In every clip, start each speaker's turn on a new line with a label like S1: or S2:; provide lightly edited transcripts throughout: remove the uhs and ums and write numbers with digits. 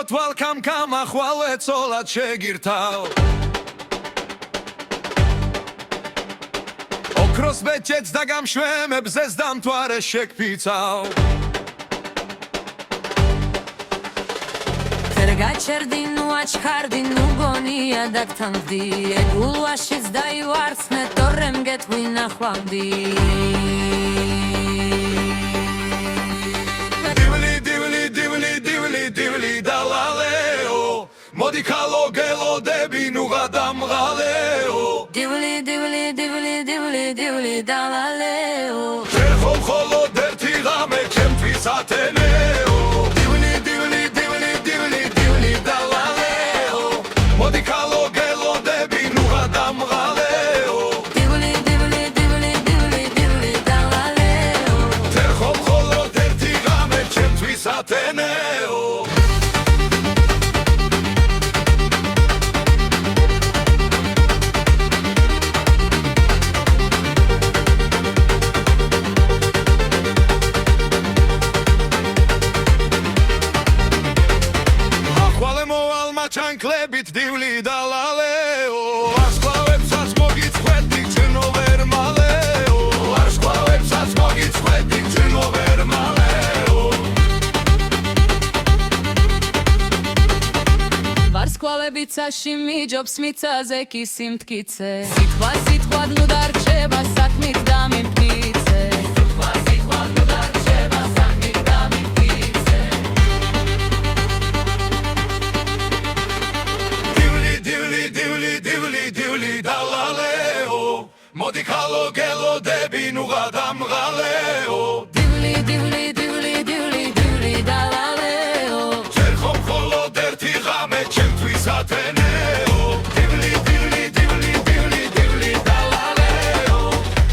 S1: თვალ კამკამახვალ ეცოლად შეგირთავ ოქროს ბეჭედს და გამშვემებზეს დამთვარე შეგფიცავ
S2: გაჩერდი ნუ აჩქარდი ნუ გონია დაგთანხდი ეგულვაშიც დაივარცხნე თორემ გეთვინახვავდი დივლი დალალეო მოდი ქალოგელოდები ნუ გადამღალეო დივლი დალალეო შენ ხომ მხოლოდ ერთი ღამე ჩემთვის ათენეო ჩანკლებით დივლი დალალეო ვარსკვლავებსაც მოგიწყვეტი ჩნო ვერ მალეო ვარსკვლავებსაც მოგიწყვეტი ჩნო ვერ მალეო ვარსკვლავებიცაში მიჯობს მიწაზე კი სიმტკიცე სიტყვა ნუ დარჩება საქმით დამიმტკიცე
S1: მოდი ქალოგელოდები ნუ გადამღალეო
S2: დივლი დალალეო
S1: შენ ხომ მხოლოდ ერთი ღამე ჩემთვის ათენეო დივლი დალალეო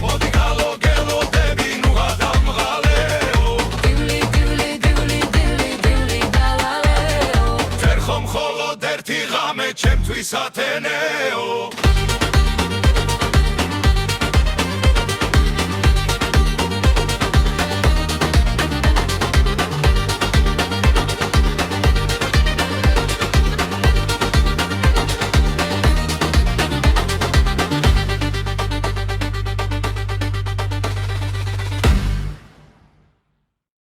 S1: მოდი ქალოგელოდები ნუ გადამღალეო
S2: დივლი დალალეო
S1: შენ ხომ მხოლოდ ერთი ღამე ჩემთვის ათენეო